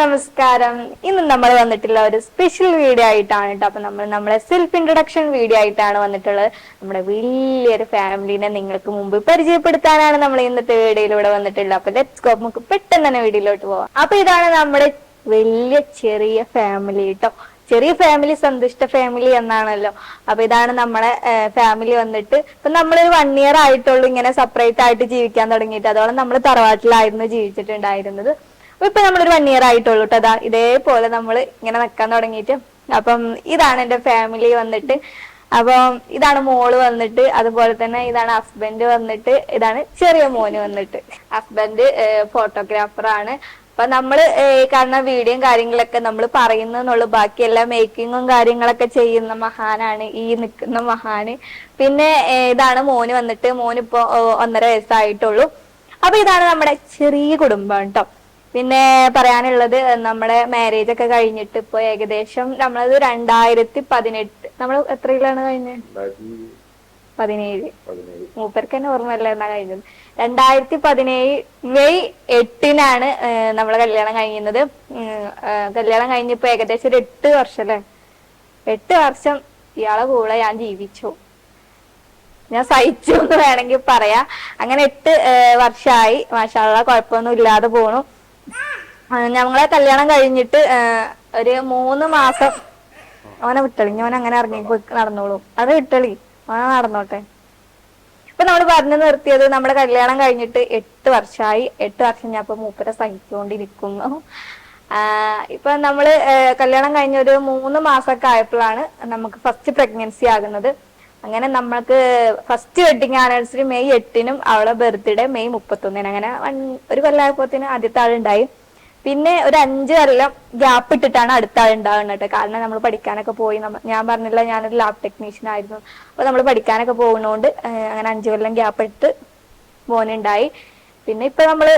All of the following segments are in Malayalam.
നമസ്കാരം. ഇന്ന് നമ്മൾ വന്നിട്ടുള്ള ഒരു സ്പെഷ്യൽ വീഡിയോ ആയിട്ടാണ് കേട്ടോ. അപ്പൊ നമ്മളെ സെൽഫ് ഇൻട്രൊഡക്ഷൻ വീഡിയോ ആയിട്ടാണ് വന്നിട്ടുള്ളത്. നമ്മുടെ വലിയൊരു ഫാമിലിനെ നിങ്ങൾക്ക് മുമ്പ് പരിചയപ്പെടുത്താനാണ് നമ്മൾ ഇന്നത്തെ വീഡിയോയിലൂടെ വന്നിട്ടുള്ളത്. അപ്പൊ ലെറ്റ്സ് ഗോ, നമുക്ക് പെട്ടെന്ന് തന്നെ വീഡിയോയിലോട്ട് പോവാം. അപ്പൊ ഇതാണ് നമ്മുടെ വലിയ ചെറിയ ഫാമിലി കേട്ടോ. ചെറിയ ഫാമിലി സന്തുഷ്ട ഫാമിലി എന്നാണല്ലോ. അപ്പൊ ഇതാണ് നമ്മളെ ഫാമിലി വന്നിട്ട് ഇപ്പൊ നമ്മളൊരു 1 ഇയർ ആയിട്ടുള്ളൂ ഇങ്ങനെ സെപ്പറേറ്റ് ആയിട്ട് ജീവിക്കാൻ തുടങ്ങിയിട്ട്. അതോളം നമ്മൾ തറവാട്ടിലായിരുന്നു ജീവിച്ചിട്ടുണ്ടായിരുന്നത്. ഇപ്പൊ നമ്മളൊരു 1 ഇയർ ആയിട്ടുള്ളൂ കേട്ടോ. അതാ ഇതേപോലെ നമ്മൾ ഇങ്ങനെ നിക്കാൻ തുടങ്ങിയിട്ട്. അപ്പം ഇതാണ് എന്റെ ഫാമിലി വന്നിട്ട്. അപ്പം ഇതാണ് മോള് വന്നിട്ട്, അതുപോലെ തന്നെ ഇതാണ് ഹസ്ബൻഡ് വന്നിട്ട്, ഇതാണ് ചെറിയ മോന് വന്നിട്ട്. ഹസ്ബൻഡ് ഫോട്ടോഗ്രാഫറാണ്. അപ്പൊ നമ്മള് കാണുന്ന വീഡിയോയും കാര്യങ്ങളൊക്കെ നമ്മൾ പറയുന്നുള്ളൂ, ബാക്കിയെല്ലാം മേക്കിങ്ങും കാര്യങ്ങളൊക്കെ ചെയ്യുന്ന മഹാനാണ് ഈ നിൽക്കുന്ന മഹാന്. പിന്നെ ഇതാണ് മോന് വന്നിട്ട്, മോനിപ്പോ 1.5 വയസ്സായിട്ടുള്ളൂ. അപ്പൊ ഇതാണ് നമ്മുടെ ചെറിയ കുടുംബം കേട്ടോ. പിന്നെ പറയാനുള്ളത്, നമ്മുടെ മാരേജ് ഒക്കെ കഴിഞ്ഞിട്ട് ഇപ്പൊ ഏകദേശം നമ്മളത് 2018, നമ്മൾ എത്രയിലാണ് കഴിഞ്ഞത്? 17. മൂപ്പർക്ക് തന്നെ ഓർമ്മയല്ല എന്നാ കഴിഞ്ഞത്. 2017 മെയ് 8-നാണ് നമ്മളെ കല്യാണം കഴിയുന്നത്. കല്യാണം കഴിഞ്ഞിപ്പോ ഏകദേശം ഒരു 8 വർഷം അല്ലെ. 8 വർഷം ഇയാളെ കൂടെ ഞാൻ ജീവിച്ചു, ഞാൻ സഹിച്ചു എന്ന് വേണമെങ്കിൽ പറയാ. അങ്ങനെ 8 വർഷമായി. മാഷാ അല്ലാഹ്, കുഴപ്പമൊന്നും ഇല്ലാതെ പോണു. ഞങ്ങളെ കല്യാണം കഴിഞ്ഞിട്ട് ഒരു 3 മാസം. അവനെ വിട്ടളി, അവൻ അങ്ങനെ ഇറങ്ങി നടന്നോളൂ. അത് വിട്ടളി, അവനെ നടന്നോട്ടെ. ഇപ്പൊ നമ്മൾ പറഞ്ഞു നിർത്തിയത്, നമ്മുടെ കല്യാണം കഴിഞ്ഞിട്ട് 8 വർഷമായി. 8 വർഷം ഞാൻ ഇപ്പൊ മൂപ്പരെ സഹിച്ചുകൊണ്ടിരിക്കുന്നു. ഇപ്പൊ നമ്മള് കല്യാണം കഴിഞ്ഞ ഒരു 3 മാസമൊക്കെ ആയപ്പോഴാണ് നമുക്ക് ഫസ്റ്റ് പ്രഗ്നൻസി ആകുന്നത്. അങ്ങനെ നമ്മൾക്ക് ഫസ്റ്റ് വെഡിങ് ആനിവേഴ്സറി മെയ് 8-നും അവളെ ബർത്ത്ഡേ മെയ് 31-നും. അങ്ങനെ ഒരു കൊല്ലമായപ്പോത്തിന് ആദ്യത്തെ ആളുണ്ടായി. പിന്നെ ഒരു 5 കൊല്ലം ഗ്യാപ്പ് ഇട്ടിട്ടാണ് അടുത്ത ആൾ ഉണ്ടാകുന്നത് കേട്ടോ. കാരണം നമ്മൾ പഠിക്കാനൊക്കെ പോയി. ഞാൻ പറഞ്ഞില്ല, ഞാനൊരു ലാബ് ടെക്നീഷ്യൻ ആയിരുന്നു. അപ്പൊ നമ്മൾ പഠിക്കാനൊക്കെ പോകുന്നതുകൊണ്ട് അങ്ങനെ 5 കൊല്ലം ഗ്യാപ്പ് ഇട്ട് മോനുണ്ടായി. പിന്നെ ഇപ്പൊ നമ്മള്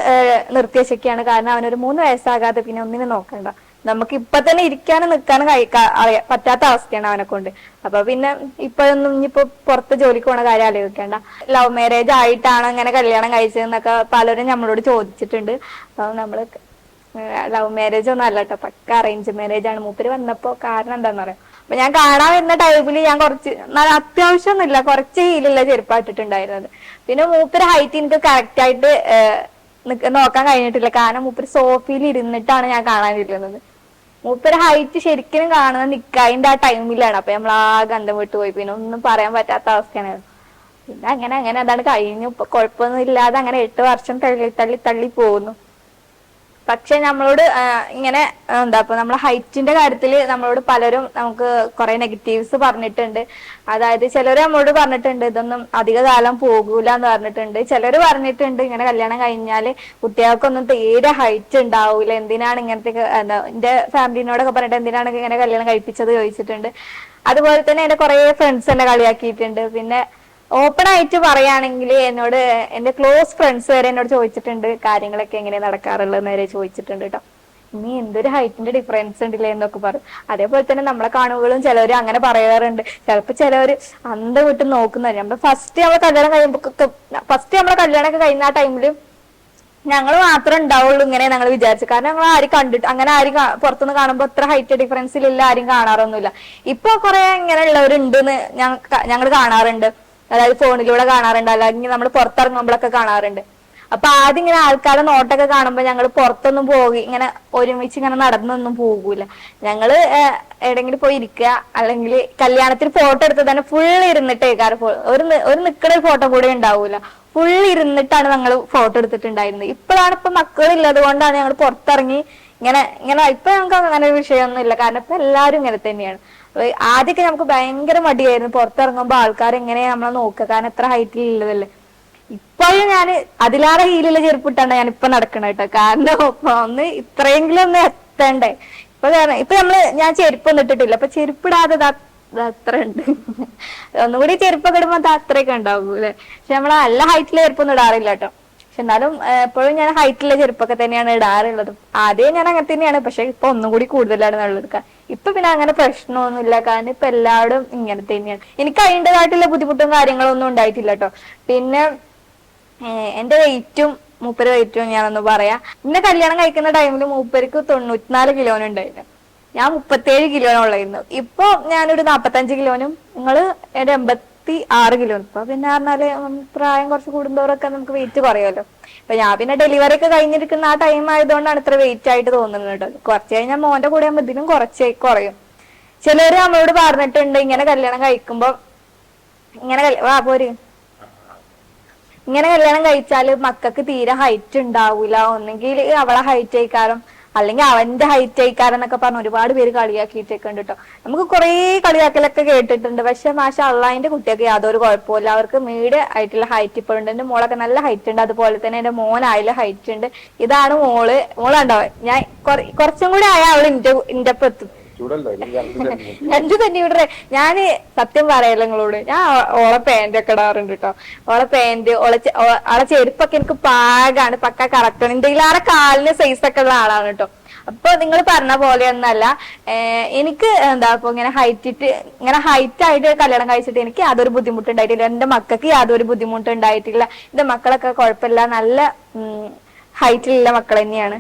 നിർത്തി വെച്ചൊക്കെയാണ്. കാരണം അവനൊരു 3 വയസ്സാകാതെ പിന്നെ ഒന്നിനും നോക്കണ്ട. നമുക്ക് ഇപ്പൊ തന്നെ ഇരിക്കാനും നിൽക്കാനും പറ്റാത്ത അവസ്ഥയാണ് അവനെ കൊണ്ട്. അപ്പൊ പിന്നെ ഇപ്പൊന്നും ഇനിയിപ്പോ പുറത്ത് ജോലിക്ക് പോണ കാര്യം ആലോചിക്കേണ്ട. ലവ് മാരേജ് ആയിട്ടാണ് ഇങ്ങനെ കല്യാണം കഴിച്ചതെന്നൊക്കെ പലരും നമ്മളോട് ചോദിച്ചിട്ടുണ്ട്. അപ്പൊ നമ്മള് ലവ് മാരേജ് ഒന്നും അല്ല കേട്ടോ, പക്ക അറേഞ്ച് മാരേജ് ആണ്. മൂപ്പര് വന്നപ്പോ കാരണം എന്താന്ന് പറയാം, അപ്പൊ ഞാൻ കാണാൻ വരുന്ന ടൈമില് ഞാൻ കുറച്ച് അത്യാവശ്യം ഒന്നുമില്ല, കുറച്ച് ഹീലുള്ള ചെരുപ്പായിട്ടിട്ടുണ്ടായിരുന്നത്. പിന്നെ മൂപ്പര് ഹൈറ്റ് എനിക്ക് കറക്റ്റ് ആയിട്ട് നോക്കാൻ കഴിഞ്ഞിട്ടില്ല. കാരണം മൂപ്പര് സോഫയിൽ ഇരുന്നിട്ടാണ് ഞാൻ കാണാനിരുന്നത്. മൂപ്പര് ഹൈറ്റ് ശരിക്കും കാണുന്നത് നിക്കായിന്റെ ആ ടൈമിലാണ്. അപ്പൊ നമ്മൾ ആ ഗന്ധം വിട്ടു പോയി. പിന്നെ ഒന്നും പറയാൻ പറ്റാത്ത അവസ്ഥയാണ്. പിന്നെ അങ്ങനെ അതാണ് കഴിഞ്ഞു. ഇപ്പൊ കുഴപ്പമൊന്നും ഇല്ലാതെ അങ്ങനെ 8 വർഷം തള്ളി പോകുന്നു. പക്ഷെ നമ്മളോട് ഇങ്ങനെ ഇപ്പൊ നമ്മളെ ഹൈറ്റിന്റെ കാര്യത്തില് നമ്മളോട് പലരും നമുക്ക് കുറെ നെഗറ്റീവ്സ് പറഞ്ഞിട്ടുണ്ട്. അതായത് ചിലര് നമ്മളോട് പറഞ്ഞിട്ടുണ്ട് ഇതൊന്നും അധിക കാലം പോകൂല എന്ന് പറഞ്ഞിട്ടുണ്ട്. ചിലര് പറഞ്ഞിട്ടുണ്ട് ഇങ്ങനെ കല്യാണം കഴിഞ്ഞാല് കുട്ടികൾക്കൊന്നും തീരെ ഹൈറ്റ് ഉണ്ടാവൂല, എന്തിനാണ് ഇങ്ങനത്തെ എന്റെ ഫാമിലിനോടൊക്കെ പറഞ്ഞിട്ട് എന്തിനാണ് ഇങ്ങനെ കല്യാണം കഴിപ്പിച്ചത് ചോദിച്ചിട്ടുണ്ട്. അതുപോലെ തന്നെ എന്റെ കുറെ ഫ്രണ്ട്സ് എന്നെ കളിയാക്കിയിട്ടുണ്ട്. പിന്നെ ഓപ്പൺ ആയിട്ട് പറയുകയാണെങ്കിൽ എന്നോട് എന്റെ ക്ലോസ് ഫ്രണ്ട്സ് വരെ എന്നോട് ചോദിച്ചിട്ടുണ്ട് കാര്യങ്ങളൊക്കെ എങ്ങനെ നടക്കാറുള്ളതെന്ന് വരെ ചോദിച്ചിട്ടുണ്ട് കേട്ടോ. ഇനി എന്തൊരു ഹൈറ്റിന്റെ ഡിഫറൻസ് ഉണ്ടല്ലേ എന്നൊക്കെ പറയും. അതേപോലെ തന്നെ നമ്മളെ കാണുകളും ചിലവര് അങ്ങനെ പറയാറുണ്ട്. ചിലപ്പോ ചിലവര് അന്തം വിട്ട് നോക്കുന്നവര്. നമ്മളെ നമ്മളെ കല്യാണം ഒക്കെ കഴിഞ്ഞ ആ ടൈമില് ഞങ്ങൾ മാത്രമേ ഉണ്ടാവുള്ളൂ ഇങ്ങനെ ഞങ്ങൾ വിചാരിച്ചു. കാരണം ഞങ്ങൾ ആരും കണ്ടിട്ട് അങ്ങനെ ആരും പുറത്തുനിന്ന് കാണുമ്പോൾ അത്ര ഹൈറ്റ് ഡിഫറൻസിലുള്ള ആരും കാണാറൊന്നുമില്ല. ഇപ്പൊ കുറെ ഇങ്ങനെ ഉള്ളവരുണ്ടെന്ന് ഞങ്ങൾ കാണാറുണ്ട്. അതായത് ഫോണിലൂടെ കാണാറുണ്ട്, അല്ലെങ്കിൽ നമ്മൾ പുറത്തിറങ്ങുമ്പോഴൊക്കെ കാണാറുണ്ട്. അപ്പൊ ആദ്യം ഇങ്ങനെ ആൾക്കാരെ നോട്ടൊക്കെ കാണുമ്പോ ഞങ്ങൾ പുറത്തൊന്നും പോയി ഇങ്ങനെ ഒരുമിച്ച് ഇങ്ങനെ നടന്നൊന്നും പോകൂല. ഞങ്ങള് എവിടെങ്കിലും പോയി ഇരിക്കുക, അല്ലെങ്കിൽ കല്യാണത്തിന് ഫോട്ടോ എടുത്ത് തന്നെ ഫുൾ ഇരുന്നിട്ടേ ഒരു നിക്കണ ഫോട്ടോ കൂടെ ഉണ്ടാവൂല, ഫുൾ ഇരുന്നിട്ടാണ് ഞങ്ങൾ ഫോട്ടോ എടുത്തിട്ടുണ്ടായിരുന്നത്. ഇപ്പോഴാണ് ഇപ്പൊ മക്കളില്ലത് കൊണ്ടാണ് ഞങ്ങൾ പുറത്തിറങ്ങി ഇങ്ങനെ ഇപ്പൊ ഞങ്ങൾക്ക് അങ്ങനെ ഒരു വിഷയമൊന്നും ഇല്ല. കാരണം ഇപ്പൊ എല്ലാരും ഇങ്ങനെ തന്നെയാണ്. ആദ്യമൊക്കെ നമുക്ക് ഭയങ്കര മടിയായിരുന്നു പുറത്തിറങ്ങുമ്പോ ആൾക്കാർ എങ്ങനെയാ നമ്മളെ നോക്കുക, കാരണം എത്ര ഹൈറ്റിൽ ഉള്ളതല്ലേ. ഇപ്പോഴും ഞാൻ അതിലാറെ ഹീലുള്ള ചെരുപ്പിട്ടാണ് ഞാൻ ഇപ്പൊ നടക്കണ കേട്ടോ. കാരണം ഒന്ന് ഇത്രയെങ്കിലും ഒന്ന് എത്തണ്ടേ. ഇപ്പൊ ഞാൻ ചെരുപ്പൊന്നും ഇട്ടിട്ടില്ല. അപ്പൊ ചെരുപ്പിടാതെ അത്ര ഉണ്ട്. ഒന്നുകൂടി ചെരുപ്പൊക്കെ ഇടുമ്പോ അത്രയൊക്കെ ഉണ്ടാവൂല്ലേ. പക്ഷെ നമ്മള് നല്ല ഹൈറ്റിലെ ചെരുപ്പൊന്നും ഇടാറില്ല കേട്ടോ. പക്ഷെ എന്നാലും എപ്പോഴും ഞാൻ ഹൈറ്റുള്ള ചെരുപ്പൊക്കെ തന്നെയാണ് ഇടാറുള്ളത്. ആദ്യം ഞാൻ അങ്ങനെ തന്നെയാണ്, പക്ഷെ ഇപ്പൊ ഒന്നും കൂടി കൂടുതലാണ് നല്ലതെടുക്കാൻ. ഇപ്പൊ പിന്നെ അങ്ങനെ പ്രശ്നമൊന്നുമില്ല, കാരണം ഇപ്പൊ എല്ലാവരും ഇങ്ങനെ തന്നെയാണ്. എനിക്ക് അതിൻ്റെതായിട്ടുള്ള ബുദ്ധിമുട്ടും കാര്യങ്ങളും ഒന്നും ഉണ്ടായിട്ടില്ല കേട്ടോ. പിന്നെ എന്റെ വെയിറ്റും മൂപ്പര് വെയിറ്റും ഞാനൊന്ന് പറയാം. എന്നെ കല്യാണം കഴിക്കുന്ന ടൈമിൽ മൂപ്പർക്ക് 94 കിലോനുണ്ടായിരുന്നു. ഞാൻ 37 കിലോനുള്ളായിരുന്നു. ഇപ്പൊ ഞാനൊരു 45 കിലോനും നിങ്ങള് ഒരു 86 കിലോനും. ഇപ്പൊ പിന്നെ പറഞ്ഞാല് പ്രായം കുറച്ച് കൂടുന്തോറൊക്കെ നമുക്ക് വെയിറ്റ് കുറയുമല്ലോ. അപ്പൊ ഞാൻ പിന്നെ ഡെലിവറി ഒക്കെ കഴിഞ്ഞിരിക്കുന്ന ആ ടൈം ആയതുകൊണ്ടാണ് ഇത്ര വെയിറ്റ് ആയിട്ട് തോന്നുന്നത് കേട്ടോ. കുറച്ച് കഴിഞ്ഞാൽ മോന്റെ കൂടെ ആകുമ്പോൾ ഇതിനും കുറയും. ചിലര് നമ്മളോട് പറഞ്ഞിട്ടുണ്ട് ഇങ്ങനെ കല്യാണം കഴിക്കുമ്പോ ഇങ്ങനെ കല്യാണം കഴിച്ചാല് മക്കൾക്ക് തീരെ ഹൈറ്റ് ഉണ്ടാവൂല, ഒന്നെങ്കിൽ അവളെ ഹൈറ്റ് ആയിക്കാരം അല്ലെങ്കിൽ അവന്റെ ഹൈറ്റ് ആയിക്കാരം എന്നൊക്കെ പറഞ്ഞ് ഒരുപാട് പേര് കളിയാക്കിയിട്ടൊക്കെ ഉണ്ട് കേട്ടോ. നമുക്ക് കുറെ കളിയാക്കലൊക്കെ കേട്ടിട്ടുണ്ട്. പക്ഷെ മാഷാ അള്ളാ എന്റെ കുട്ടിയൊക്കെ യാതൊരു കുഴപ്പമില്ല. അവർക്ക് മീഡിയം ആയിട്ടുള്ള ഹൈറ്റ് ഇപ്പോഴുണ്ട്. എന്റെ മോളൊക്കെ നല്ല ഹൈറ്റ് ഉണ്ട്. അതുപോലെ തന്നെ എന്റെ മോനായാലും ഹൈറ്റ് ഉണ്ട്. ഇതാണ് മോളുണ്ടോ. ഞാൻ കുറച്ചും കൂടി ആയാൽ അവള് ഇന്റെ ഒപ്പം എത്തും. 2 സെന്റിമീറ്റർ. ഞാന് സത്യം പറയല്ലോ നിങ്ങളോട്, ഞാൻ ഓളെ പാന്റ് ഒക്കെ ഇടാറുണ്ട് കേട്ടോ. ഓളെ പാന്റ് ഓളെ ചെരുപ്പൊക്കെ എനിക്ക് പാകാണ്, പക്ക കറക്റ്റാണ്. എന്തെങ്കിലും കാലിന് സൈസ് ഒക്കെ ഉള്ള ആളാണ് കേട്ടോ. അപ്പൊ നിങ്ങൾ പറഞ്ഞ പോലെയൊന്നല്ല. എനിക്ക് ഇപ്പൊ ഇങ്ങനെ ഹൈറ്റ് ആയിട്ട് കല്യാണം കഴിച്ചിട്ട് എനിക്ക് യാതൊരു ബുദ്ധിമുട്ടുണ്ടായിട്ടില്ല. എന്റെ മക്കൾക്ക് യാതൊരു ബുദ്ധിമുട്ടുണ്ടായിട്ടില്ല. എന്റെ മക്കളൊക്കെ കുഴപ്പമില്ല, നല്ല ഹൈറ്റിലുള്ള മക്കൾ തന്നെയാണ്.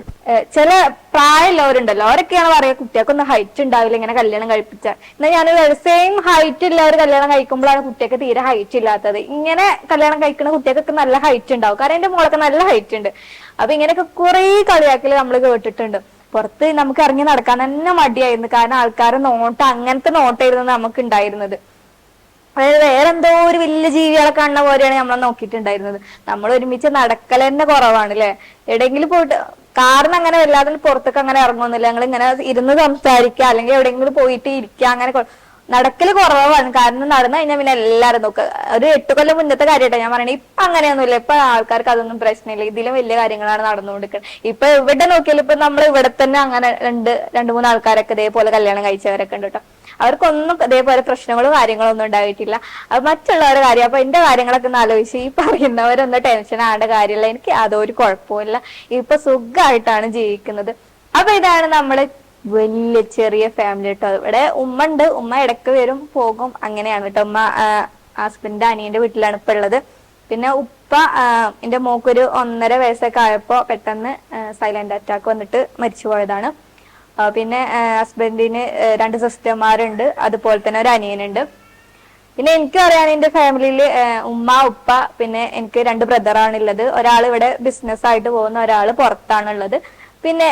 ചില പ്രായമുള്ളവരുണ്ടല്ലോ, അവരൊക്കെയാണ് പറയാ കുട്ടികൾക്കൊന്നും ഹൈറ്റ് ഉണ്ടാവില്ല ഇങ്ങനെ കല്യാണം കഴിപ്പിച്ച. എന്നാൽ ഞാൻ സെയിം ഹൈറ്റ് ഉള്ളവർ കല്യാണം കഴിക്കുമ്പോഴാണ് കുട്ടിയൊക്കെ തീരെ ഹൈറ്റ് ഇല്ലാത്തത്. ഇങ്ങനെ കല്യാണം കഴിക്കുന്ന കുട്ടികൾക്കൊക്കെ നല്ല ഹൈറ്റ് ഉണ്ടാവും. കാരണം എന്റെ മോളൊക്കെ നല്ല ഹൈറ്റ് ഉണ്ട്. അപ്പൊ ഇങ്ങനെയൊക്കെ കുറെ കളിയാക്കല് നമ്മൾ കേട്ടിട്ടുണ്ട്. പുറത്ത് നമുക്ക് ഇറങ്ങി നടക്കാൻ തന്നെ മടിയായിരുന്നു. കാരണം ആൾക്കാരെ അങ്ങനത്തെ നോട്ടായിരുന്നു നമുക്ക് ഉണ്ടായിരുന്നത്. അതായത് വേറെന്തോ ഒരു വലിയ ജീവികളെ കാണുന്ന പോലെയാണ് നമ്മളെ നോക്കിയിട്ടുണ്ടായിരുന്നത്. നമ്മൾ ഒരുമിച്ച് നടക്കൽ തന്നെ കുറവാണ് അല്ലെ. എവിടെയെങ്കിലും പോയിട്ട് കാരണം അങ്ങനെ വല്ലാതെ പുറത്തേക്ക് അങ്ങനെ ഇറങ്ങുന്നില്ല. ഞങ്ങൾ ഇങ്ങനെ ഇരുന്ന് സംസാരിക്കുക, അല്ലെങ്കിൽ എവിടെയെങ്കിലും പോയിട്ട് ഇരിക്കുക, അങ്ങനെ നടക്കല് കുറവാണ്. കാരണം നടന്നു കഴിഞ്ഞാൽ പിന്നെ എല്ലാരും നോക്കുക. ഒരു 8 കൊല്ലം മുന്നത്തെ കാര്യമായിട്ടാ ഞാൻ പറയണേ. ഇപ്പൊ അങ്ങനെയൊന്നുമില്ല. ഇപ്പൊ ആൾക്കാർക്ക് അതൊന്നും പ്രശ്നമില്ല. ഇതിലും വലിയ കാര്യങ്ങളാണ് നടന്നുകൊണ്ടിരിക്കുന്നത്. ഇപ്പൊ ഇവിടെ നോക്കിയാലും ഇപ്പൊ നമ്മൾ ഇവിടെ തന്നെ അങ്ങനെ 2-3 ആൾക്കാരൊക്കെ ഇതേപോലെ കല്യാണം കഴിച്ചവരൊക്കെ ഉണ്ട് കേട്ടോ. അവർക്കൊന്നും ഇതേപോലെ പ്രശ്നങ്ങളോ കാര്യങ്ങളോ ഒന്നും ഉണ്ടായിട്ടില്ല. അത് മറ്റുള്ളവരുടെ കാര്യം. അപ്പൊ എന്റെ കാര്യങ്ങളൊക്കെ ഒന്ന് ആലോചിച്ച് ഈ പറയുന്നവരൊന്നും ടെൻഷൻ ആവേണ്ട കാര്യമില്ല. എനിക്ക് യാതൊരു കുഴപ്പമില്ല. ഇപ്പൊ സുഖമായിട്ടാണ് ജീവിക്കുന്നത്. അപ്പൊ ഇതാണ് നമ്മള് വലിയ ചെറിയ ഫാമിലി കേട്ടോ. ഇവിടെ ഉമ്മ ഉണ്ട്. ഉമ്മ ഇടയ്ക്ക് വരും പോകും, അങ്ങനെയാണ് കേട്ടോ. ഉമ്മ ഹസ്ബൻഡിന്റെ അനിയന്റെ വീട്ടിലാണ് ഇപ്പൊ ഉള്ളത്. പിന്നെ ഉപ്പ എന്റെ മോക്കൊരു 1.5 വയസ്സൊക്കെ ആയപ്പോ പെട്ടെന്ന് സൈലന്റ് അറ്റാക്ക് വന്നിട്ട് മരിച്ചു പോയതാണ്. പിന്നെ ഹസ്ബൻഡിന് 2 സിസ്റ്റർമാരുണ്ട്, അതുപോലെ തന്നെ ഒരു അനിയനുണ്ട്. പിന്നെ എനിക്ക് അറിയാൻ എന്റെ ഫാമിലിയില് ഉമ്മ ഉപ്പ പിന്നെ എനിക്ക് 2 ബ്രദറാണുള്ളത്. ഒരാൾ ഇവിടെ ബിസിനസ് ആയിട്ട് പോകുന്ന, ഒരാൾ പുറത്താണുള്ളത്. പിന്നെ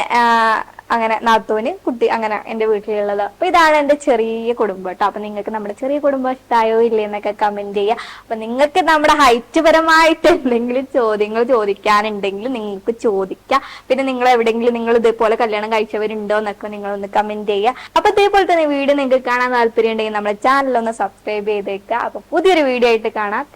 അങ്ങനെ നാത്തൂന് കുട്ടി, അങ്ങനെ എന്റെ വീട്ടിലുള്ളത്. അപ്പൊ ഇതാണ് എന്റെ ചെറിയ കുടുംബം കേട്ടോ. അപ്പൊ നിങ്ങൾക്ക് നമ്മുടെ ചെറിയ കുടുംബം ഇഷ്ടമായോ ഇല്ലേ എന്നൊക്കെ കമന്റ് ചെയ്യുക. അപ്പൊ നിങ്ങൾക്ക് നമ്മുടെ ഹൈറ്റ് പരമായിട്ട് എന്തെങ്കിലും ചോദ്യങ്ങൾ ചോദിക്കാനുണ്ടെങ്കിൽ നിങ്ങൾക്ക് ചോദിക്കാം. പിന്നെ നിങ്ങൾ എവിടെയെങ്കിലും നിങ്ങൾ ഇതേപോലെ കല്യാണം കഴിച്ചവരുണ്ടോ എന്നൊക്കെ നിങ്ങളൊന്ന് കമന്റ് ചെയ്യുക. അപ്പൊ ഇതേപോലെ തന്നെ വീഡിയോ നിങ്ങൾക്ക് കാണാൻ താല്പര്യം ഉണ്ടെങ്കിൽ നമ്മുടെ ചാനൽ ഒന്ന് സബ്സ്ക്രൈബ് ചെയ്തേക്കുക. അപ്പൊ പുതിയൊരു വീഡിയോ ആയിട്ട് കാണാം.